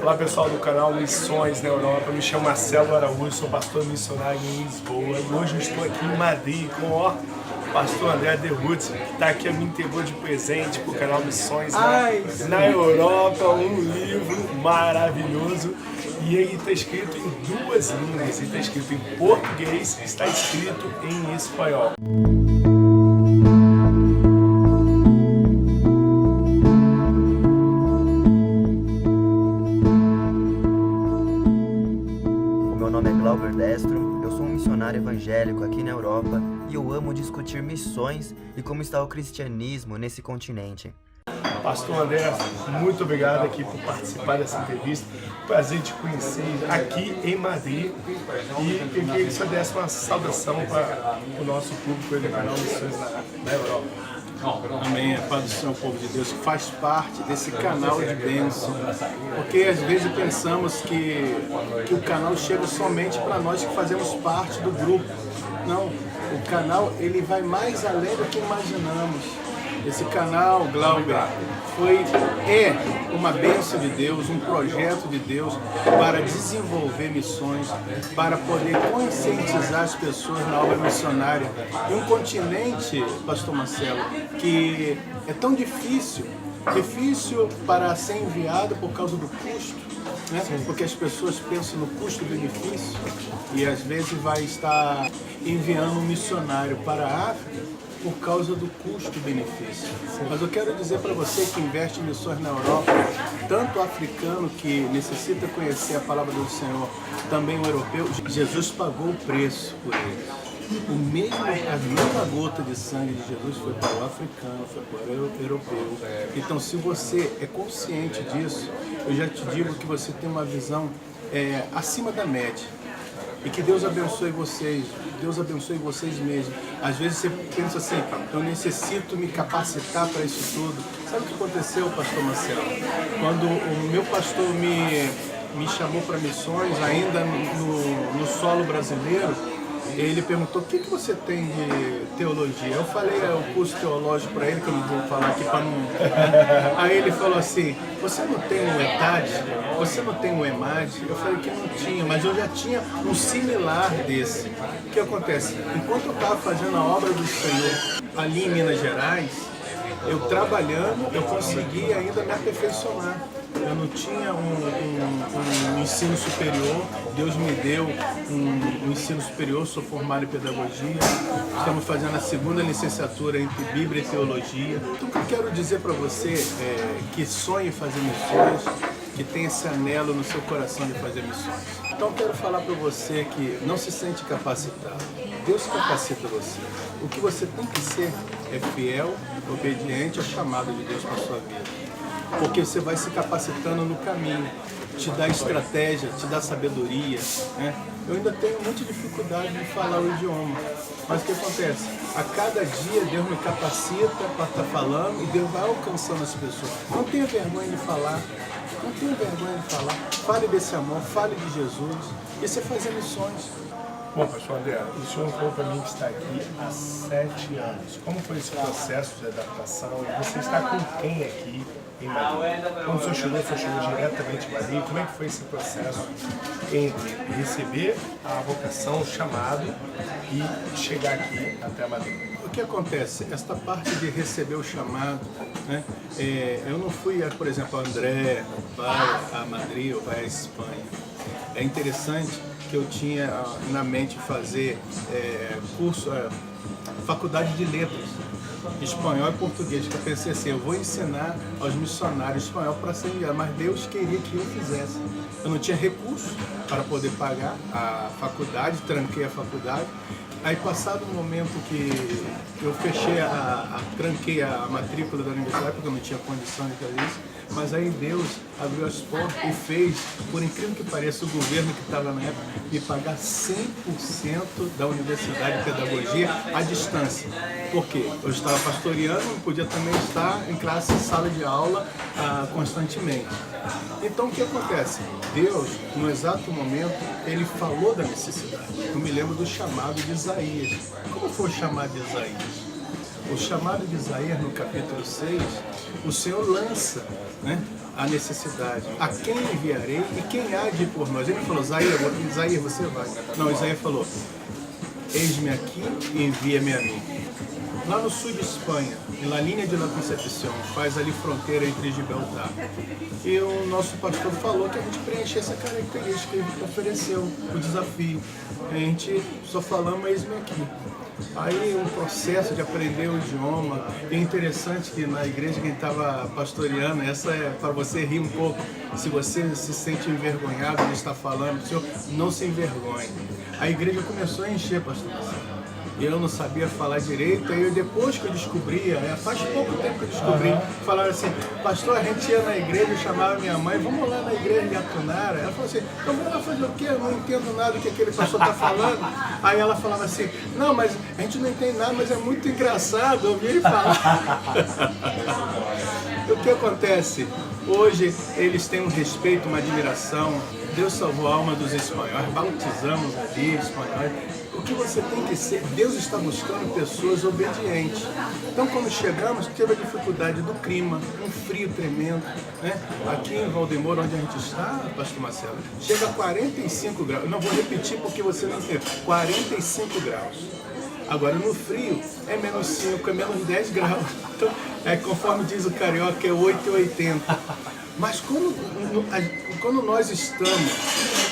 Olá pessoal do canal Missões na Europa, me chamo Marcelo Araújo, sou pastor missionário em Lisboa e hoje eu estou aqui em Madrid com o pastor André Derrutz, que está aqui a me entregou de presente para o canal Missões na Europa, um livro maravilhoso. E ele está escrito em duas línguas, ele está escrito em português e está escrito em espanhol. Meu nome é Glauber Destro, eu sou um missionário evangélico aqui na Europa e eu amo discutir missões e como está o cristianismo nesse continente. Pastor André, muito obrigado aqui por participar dessa entrevista. Prazer te conhecer aqui em Madrid. E eu queria que você desse uma saudação para o nosso público do canal Missões na Europa. Amém. A paz do Senhor, povo de Deus, que faz parte desse canal de bênção. Porque às vezes pensamos que o canal chega somente para nós que fazemos parte do grupo. Não, o canal ele vai mais além do que imaginamos. Esse canal, Glauber, é uma bênção de Deus, um projeto de Deus para desenvolver missões, para poder conscientizar as pessoas na obra missionária. E um continente, pastor Marcelo, que é tão difícil para ser enviado por causa do custo, né? Porque as pessoas pensam no custo-benefício e às vezes vai estar enviando um missionário para a África por causa do custo-benefício. Mas eu quero dizer para você que investe em missões na Europa, tanto o africano que necessita conhecer a palavra do Senhor, também o europeu, Jesus pagou o preço por eles. A mesma gota de sangue de Jesus foi para o africano, foi para o europeu. Então, se você é consciente disso, eu já te digo que você tem uma visão acima da média. E que Deus abençoe vocês mesmos. Às vezes você pensa assim, eu necessito me capacitar para isso tudo. Sabe o que aconteceu, pastor Marcelo? Quando o meu pastor me chamou para missões, ainda no solo brasileiro, ele perguntou, o que você tem de teologia? Eu falei o curso teológico para ele, que eu não vou falar aqui para não... Aí ele falou assim, você não tem um ETAD? Você não tem um EMAD? Eu falei que não tinha, mas eu já tinha um similar desse. O que acontece? Enquanto eu estava fazendo a obra do Senhor ali em Minas Gerais, eu trabalhando, eu consegui ainda me aperfeiçoar. Eu não tinha um ensino superior, Deus me deu um ensino superior, sou formado em pedagogia, estamos fazendo a segunda licenciatura entre Bíblia e Teologia. Então o que eu quero dizer para você que sonha em fazer missões, que tem esse anelo no seu coração de fazer missões. Então eu quero falar para você que não se sente capacitado, Deus capacita você. O que você tem que ser é fiel, obediente ao chamado de Deus para a sua vida. Porque você vai se capacitando no caminho, te dá estratégia, te dá sabedoria, né? Eu ainda tenho muita dificuldade de falar o idioma, mas o que acontece? A cada dia Deus me capacita para estar falando e Deus vai alcançando as pessoas. Não tenha vergonha de falar, não tenha vergonha de falar. Fale desse amor, fale de Jesus e você fazer missões. Bom, pastor André, o senhor falou para mim que está aqui há 7 anos. Como foi esse processo de adaptação? Você está com quem aqui em Madrid? Quando o senhor chegou diretamente em Madrid. Como é que foi esse processo entre receber a vocação, o chamado e chegar aqui até Madrid? O que acontece? Esta parte de receber o chamado, né? Eu não fui, por exemplo, André, vai a Madrid ou vai à Espanha. É interessante que eu tinha na mente fazer faculdade de letras, espanhol e português, que eu pensei assim, eu vou ensinar aos missionários espanhol para ser enviado, mas Deus queria que eu fizesse. Eu não tinha recurso para poder pagar a faculdade, tranquei a faculdade. Aí passado o momento que eu fechei, tranquei a matrícula da universidade, porque eu não tinha condição de fazer isso, mas aí Deus abriu as portas e fez, por incrível que pareça, o governo que estava na época, me pagar 100% da Universidade de Pedagogia à distância. Por quê? Eu estava pastoreando, não podia também estar em classe, em sala de aula constantemente. Então o que acontece? Deus, no exato momento, Ele falou da necessidade. Eu me lembro do chamado de Isaías. Como foi o chamado de Isaías? O chamado de Isaías, no capítulo 6, o Senhor lança, né, a necessidade. A quem enviarei e quem há de ir por nós? Ele falou, Isaías, você vai. Não, Isaías falou, eis-me aqui e envia-me a mim. Lá no sul de Espanha, na linha de La Concepción, faz ali fronteira entre Gibraltar. E o nosso pastor falou que a gente preenche essa característica, ele ofereceu o desafio. A gente só falamos, eis-me aqui. Aí um processo de aprender o idioma. E é interessante que na igreja que estava pastoreando, essa é para você rir um pouco, se você se sente envergonhado de estar falando, o senhor não se envergonhe. A igreja começou a encher, pastor. E eu não sabia falar direito, aí depois que eu descobri, faz pouco tempo que eu descobri, falaram assim, pastor, a gente ia na igreja, eu chamava minha mãe, vamos lá na igreja de Atunara. Ela falou assim, eu vou lá fazer o quê? Eu não entendo nada do que aquele pastor está falando. Aí ela falava assim, não, mas a gente não entende nada, mas é muito engraçado ouvir ele falar. O que acontece? Hoje eles têm um respeito, uma admiração. Deus salvou a alma dos espanhóis, bautizamos ali espanhóis. O que você tem que ser, Deus está buscando pessoas obedientes. Então quando chegamos, teve a dificuldade do clima, um frio tremendo, né? Aqui em Valdemoro, onde a gente está, pastor Marcelo, chega a 45 graus. Não vou repetir porque você não entendeu. 45 graus. Agora no frio é menos 5, é menos 10 graus. Então, conforme diz o carioca, é 8,80. Mas quando nós estamos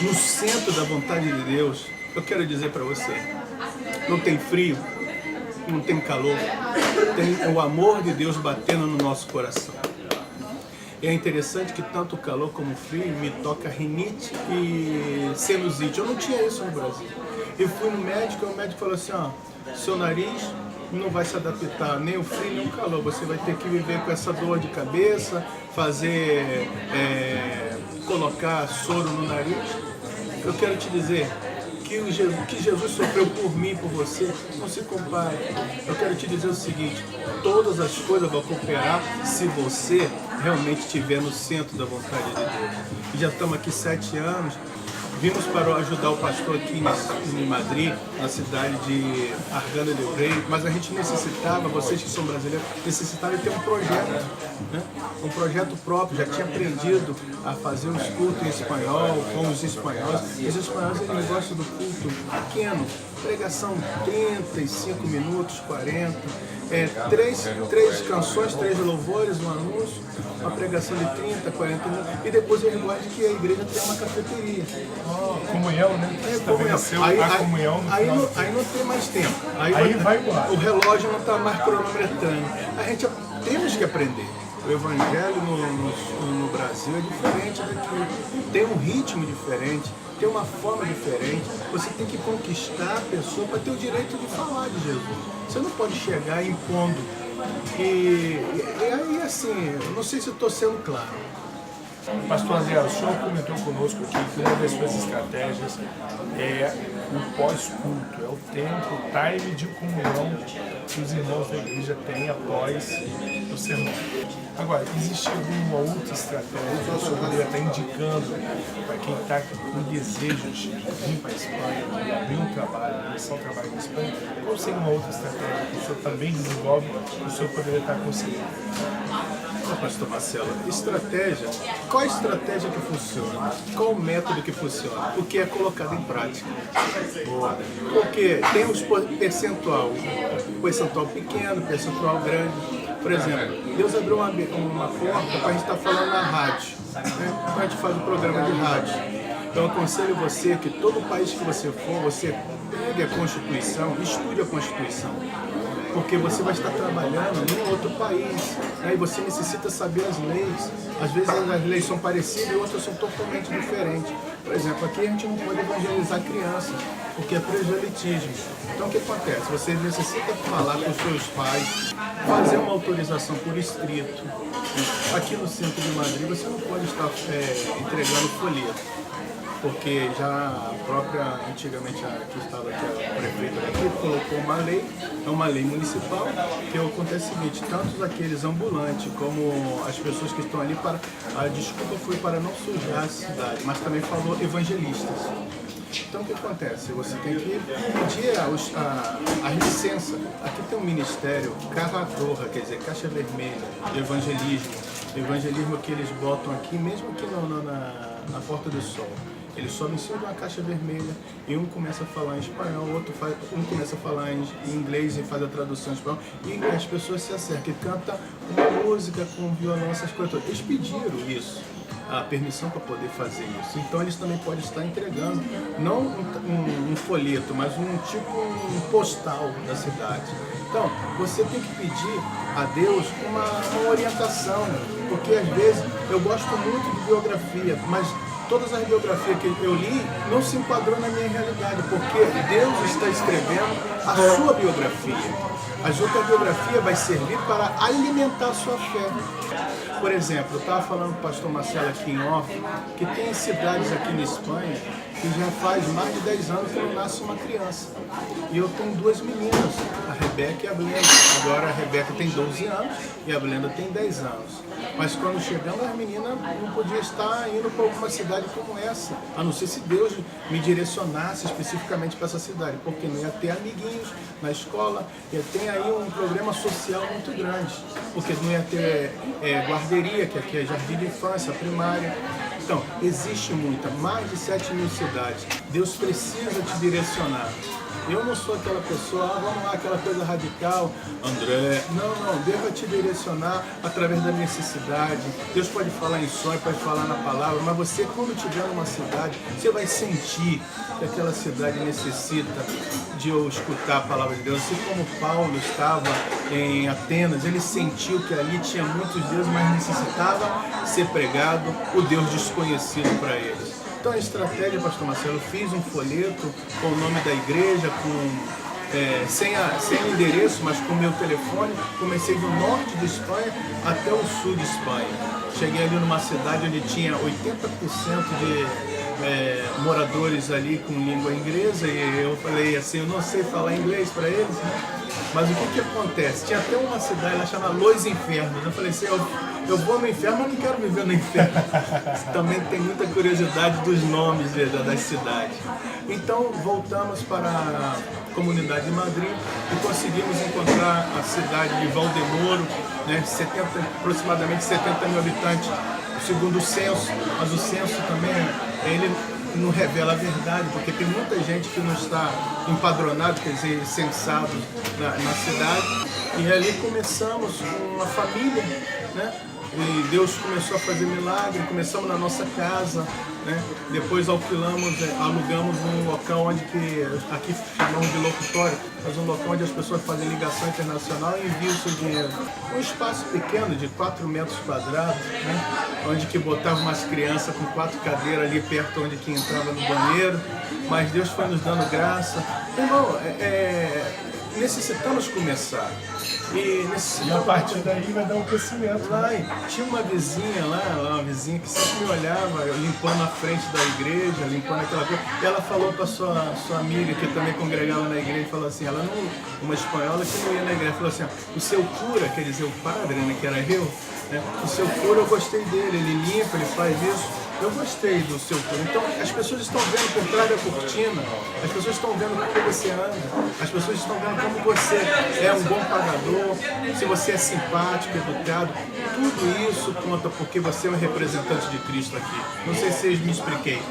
no centro da vontade de Deus, eu quero dizer para você, não tem frio, não tem calor, tem o amor de Deus batendo no nosso coração. E é interessante que tanto o calor como o frio me toca rinite e sinusite. Eu não tinha isso no Brasil. Eu fui no médico e o médico falou assim, ó, seu nariz não vai se adaptar nem o frio nem o calor. Você vai ter que viver com essa dor de cabeça, fazer, colocar soro no nariz. Eu quero te dizer que o que Jesus sofreu por mim, por você, não se compara. Eu quero te dizer o seguinte, todas as coisas vão cooperar se você realmente estiver no centro da vontade de Deus. E já estamos aqui 7 anos. Vimos para ajudar o pastor aqui em Madrid, na cidade de Arganda del Rei, mas a gente necessitava, vocês que são brasileiros, necessitavam ter um projeto, né? Um projeto próprio. Já tinha aprendido a fazer os cultos em espanhol, com os espanhóis. Os espanhóis eles gostam do culto pequeno, pregação 35 minutos, 40, três canções, 3 louvores, um anúncio, uma pregação de 30, 40 minutos, e depois eles gostam que a igreja tenha uma cafeteria. Comunhão, né? Estabeleceu a comunhão. Aí não tem mais tempo. Aí vai embora. O relógio não está mais cronometrando. A gente temos que aprender. O evangelho no Brasil é diferente daqui. Tem um ritmo diferente, tem uma forma diferente. Você tem que conquistar a pessoa para ter o direito de falar de Jesus. Você não pode chegar impondo. E aí, assim, eu não sei se eu estou sendo claro. Pastor André, o senhor comentou conosco aqui que uma das suas estratégias é o pós-culto, é o tempo, o time de comunhão que os irmãos da igreja têm após o sermão. Agora, existe alguma outra estratégia que o senhor poderia estar indicando para quem está com desejos de vir para a Espanha, de abrir um trabalho, começar um trabalho na Espanha? Qual seria uma outra estratégia que o senhor também desenvolve que o senhor poderia estar aconselhando? Pastor Marcelo, estratégia, qual a estratégia que funciona? Qual o método que funciona? O que é colocado em prática? Porque tem os percentual pequeno, percentual grande. Por exemplo, Deus abriu uma porta para a gente estar falando na rádio, né? Para a gente fazer um programa de rádio. Então eu aconselho você que todo país que você for, você pegue a Constituição, estude a Constituição. Porque você vai estar trabalhando em outro país, né? E você necessita saber as leis. Às vezes as leis são parecidas e outras são totalmente diferentes. Por exemplo, aqui a gente não pode evangelizar crianças, porque é proselitismo. Então o que acontece? Você necessita falar com os seus pais, fazer uma autorização por escrito. Aqui no centro de Madrid você não pode estar entregando folheto. Porque já a própria, antigamente que estava aqui, a prefeita daqui, colocou uma lei, é uma lei municipal, que acontece o seguinte, tanto aqueles ambulantes como as pessoas que estão ali, a desculpa foi para não sujar a cidade, mas também falou evangelistas. Então o que acontece? Você tem que pedir a licença. Aqui tem um ministério Carra Torra, quer dizer, Caixa Vermelha, de evangelismo. evangelismo que eles botam aqui, mesmo aqui na Porta do Sol. Eles sobem em cima de uma caixa vermelha e um começa a falar em espanhol, um começa a falar em inglês e faz a tradução em espanhol, e as pessoas se acercam e cantam uma música com violão, essas coisas todas. Eles pediram isso, a permissão para poder fazer isso. Então eles também podem estar entregando, não um folheto, mas um postal da cidade. Então, você tem que pedir a Deus uma orientação, porque às vezes eu gosto muito de biografia, mas todas as biografias que eu li não se enquadrou na minha realidade, porque Deus está escrevendo a sua biografia. As outras biografias vai servir para alimentar a sua fé. Por exemplo, eu estava falando com o pastor Marcelo aqui em off, que tem cidades aqui na Espanha que já faz mais de 10 anos que não nasce uma criança. E eu tenho duas meninas, a Rebeca e a Blenda. Agora a Rebeca tem 12 anos e a Blenda tem 10 anos. Mas quando chegamos, as meninas não podiam estar indo para alguma cidade como essa, a não ser se Deus me direcionasse especificamente para essa cidade, porque não ia ter amiguinhos na escola, ia ter aí um problema social muito grande, porque não ia ter guarderia, que aqui é jardim de infância, primária. Então, existe mais de 7.000 cidades. Deus precisa te direcionar. Eu não sou aquela pessoa, vamos lá, aquela coisa radical, André. Não, Deus vai te direcionar através da necessidade. Deus pode falar em sonho, pode falar na palavra, mas você, quando estiver numa cidade, você vai sentir que aquela cidade necessita de eu escutar a palavra de Deus. Assim como Paulo estava em Atenas, ele sentiu que ali tinha muitos deuses, mas necessitava ser pregado o Deus desconhecido para eles. Então a estratégia, pastor Marcelo, fiz um folheto com o nome da igreja, sem endereço, mas com o meu telefone. Comecei do norte de Espanha até o sul de Espanha. Cheguei ali numa cidade onde tinha 80% de moradores ali com língua inglesa, e eu falei assim, eu não sei falar inglês para eles, né? Mas o que acontece? Tinha até uma cidade lá chamada Los Infernos. Eu falei assim, eu vou no inferno, mas não quero viver no inferno. Também tem muita curiosidade dos nomes das cidades. Então voltamos para a comunidade de Madrid e conseguimos encontrar a cidade de Valdemoro, né, aproximadamente 70 mil habitantes, segundo o censo, mas o censo também ele não revela a verdade, porque tem muita gente que não está empadronado, quer dizer, censado na cidade. E ali começamos com uma família, né? E Deus começou a fazer milagre, começamos na nossa casa, né? Depois alugamos um local onde aqui chamamos de locutório, mas um local onde as pessoas fazem ligação internacional e enviam o seu dinheiro. Um espaço pequeno de 4 metros quadrados, né? Onde que botava umas crianças com 4 cadeiras ali perto onde que entrava no banheiro, mas Deus foi nos dando graça. Irmão, necessitamos começar. E a partir daí vai dar um crescimento. Lá, tinha uma vizinha uma vizinha que sempre me olhava, limpando a frente da igreja, limpando aquela coisa. E ela falou para sua amiga, que também congregava na igreja, falou assim, uma espanhola que não ia na igreja, falou assim, o seu cura, quer dizer, o padre, né, que era eu, né, o seu cura eu gostei dele, ele limpa, ele faz isso. Eu gostei do seu cura. Então, as pessoas estão vendo por trás da cortina, as pessoas estão vendo como você anda, as pessoas estão vendo como você é um bom pagador, se você é simpático, educado. Tudo isso conta porque você é um representante de Cristo aqui. Não sei se vocês me expliquei.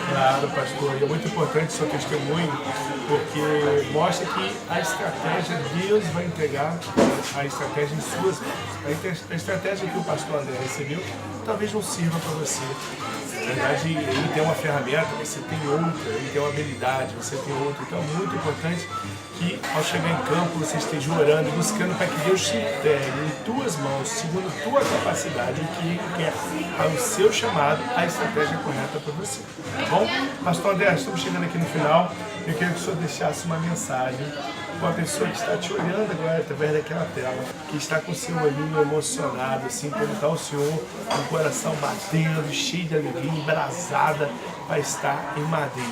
Claro, pastor, e é muito importante o seu testemunho, porque mostra que a estratégia, Deus vai entregar a estratégia em suas mãos. A estratégia que o pastor André recebeu talvez não sirva para você. Na verdade, ele tem uma ferramenta, você tem outra, ele tem uma habilidade, você tem outra. Então é muito importante que ao chegar em campo você esteja orando e buscando para que Deus te entregue em tuas mãos, segundo a tua capacidade, o que Ele quer para o seu chamado, a estratégia correta para você. Tá bom? Pastor André, estamos chegando aqui no final. Eu queria que o senhor deixasse uma mensagem para uma pessoa que está te olhando agora através daquela tela, que está com o seu olhinho emocionado, assim como está o senhor, com o coração batendo, cheio de alegria, embrasada para estar em Madrid.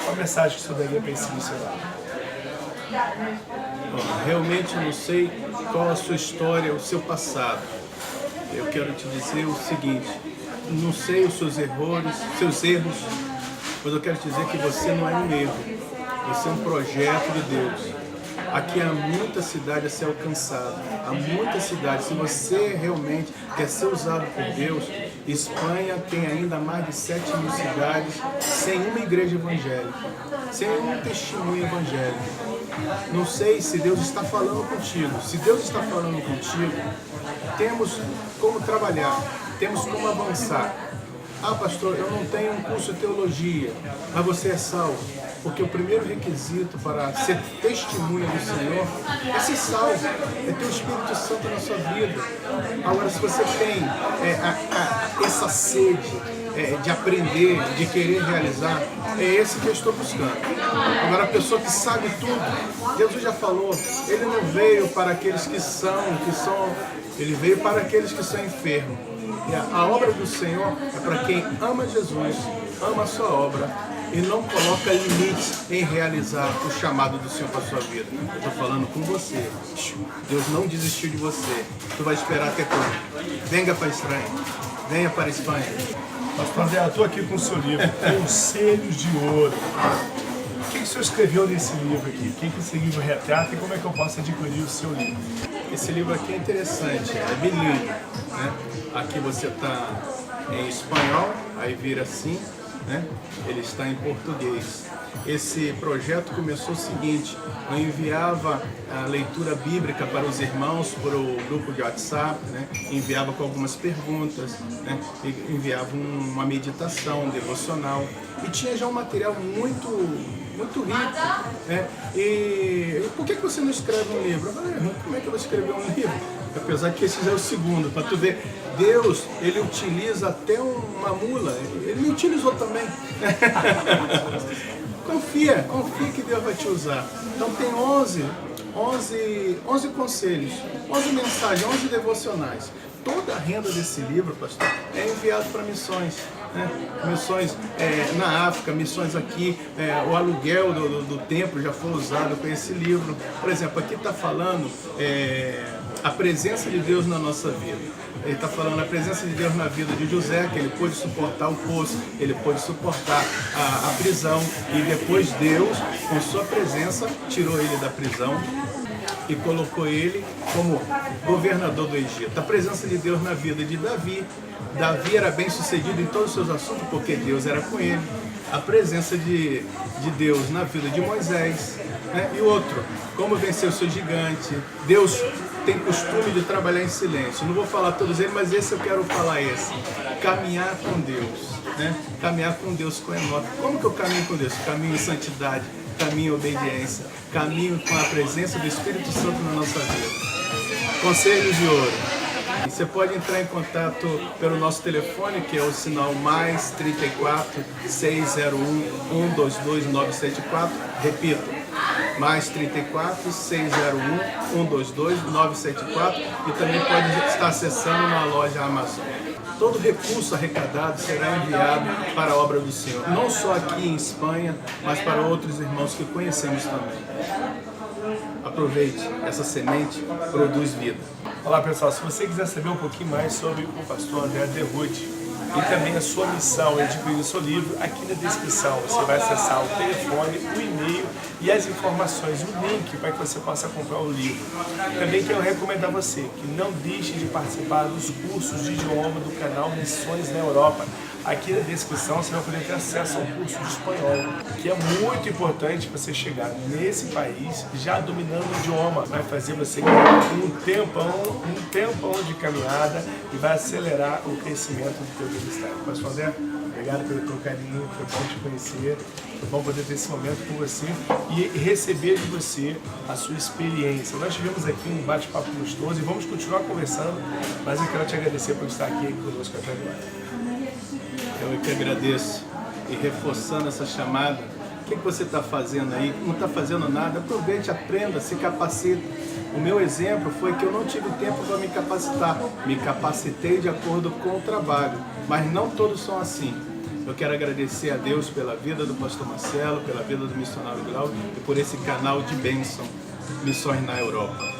Qual a mensagem que o senhor daria para esse missionário? Realmente não sei qual a sua história, o seu passado. Eu quero te dizer o seguinte, não sei os seus erros, mas eu quero te dizer que você não é um erro, você é um projeto de Deus. Aqui há muita cidade a ser alcançada, há muita cidade. Se você realmente quer ser usado por Deus, Espanha tem ainda mais de 7.000 cidades sem uma igreja evangélica, sem um testemunho evangélico. Não sei se Deus está falando contigo. Se Deus está falando contigo, temos como trabalhar, temos como avançar. Ah, pastor, eu não tenho um curso de teologia, mas você é salvo. Porque o primeiro requisito para ser testemunha do Senhor é ser salvo, é ter o Espírito Santo na sua vida. Agora, se você tem essa sede de aprender, de querer realizar, é esse que eu estou buscando. Agora, a pessoa que sabe tudo, Jesus já falou, Ele não veio para aqueles Ele veio para aqueles que são enfermos. E a obra do Senhor é para quem ama Jesus, ama a sua obra e não coloca limites em realizar o chamado do Senhor para a sua vida. Eu estou falando com você. Deus não desistiu de você. Tu vai esperar até quando? Venha para a Espanha. Venha para a Espanha. Pastor André, eu estou aqui com o seu livro, Conselhos de Ouro. O que o senhor escreveu nesse livro aqui? O que esse livro retrata e como é que eu posso adquirir o seu livro? Esse livro aqui é interessante, é bilíngue, né? Aqui você está em espanhol, aí vira assim, né? Ele está em português. Esse projeto começou o seguinte: eu enviava a leitura bíblica para os irmãos por o grupo de WhatsApp, né? Enviava com algumas perguntas, né? Enviava uma meditação, um devocional, e tinha já um material muito rico, né? E por que você não escreve um livro? Eu falei, como é que eu vou escrever um livro? Apesar que esse já é o segundo, para tu ver, Deus, Ele utiliza até uma mula, Ele me utilizou também. Confia que Deus vai te usar. Então tem 11 conselhos, 11 mensagens, 11 devocionais. Toda a renda desse livro, pastor, é enviado para missões. Né? Missões na África, missões aqui, o aluguel do templo já foi usado com esse livro. Por exemplo, aqui está falando a presença de Deus na nossa vida. Ele está falando a presença de Deus na vida de José, que ele pôde suportar o poço, ele pôde suportar a prisão, e depois Deus, com sua presença, tirou ele da prisão e colocou ele como governador do Egito. A presença de Deus na vida de Davi. Davi era bem sucedido em todos os seus assuntos porque Deus era com ele. A presença de Deus na vida de Moisés, né? E outro, como vencer o seu gigante. Deus tem costume de trabalhar em silêncio. Não vou falar todos eles, mas esse eu quero falar esse. Caminhar com Deus, né? Caminhar com Deus com Enoque. Como que eu caminho com Deus? Caminho em santidade, caminho em obediência, caminho com a presença do Espírito Santo na nossa vida. Conselhos de Ouro. E você pode entrar em contato pelo nosso telefone, que é o sinal mais 34 601 122 974. Repito, mais 34 601 122 974. E também pode estar acessando na loja Amazon. Todo recurso arrecadado será enviado para a obra do Senhor, não só aqui em Espanha, mas para outros irmãos que conhecemos também. Aproveite, essa semente produz vida. Olá pessoal, se você quiser saber um pouquinho mais sobre o pastor André Derruth e também a sua missão em adquirir o seu livro, aqui na descrição você vai acessar o telefone, o e-mail e as informações, o link para que você possa comprar o livro. Também quero recomendar a você que não deixe de participar dos cursos de idioma do canal Missões na Europa. Aqui na descrição você vai poder ter acesso ao curso de espanhol, que é muito importante você chegar nesse país já dominando o idioma. Vai fazer você ganhar um tempão de caminhada e vai acelerar o crescimento do teu ministério. Pastor André, obrigado pelo teu carinho, foi bom te conhecer, foi bom poder ter esse momento com você e receber de você a sua experiência. Nós tivemos aqui um bate-papo gostoso e vamos continuar conversando, mas eu quero te agradecer por estar aqui conosco até agora. Eu que agradeço. E reforçando essa chamada, o que você está fazendo aí? Não está fazendo nada? Aproveite, aprenda, se capacite. O meu exemplo foi que eu não tive tempo para me capacitar. Me capacitei de acordo com o trabalho, mas não todos são assim. Eu quero agradecer a Deus pela vida do pastor Marcelo, pela vida do missionário Glauber e por esse canal de bênção, Missões na Europa.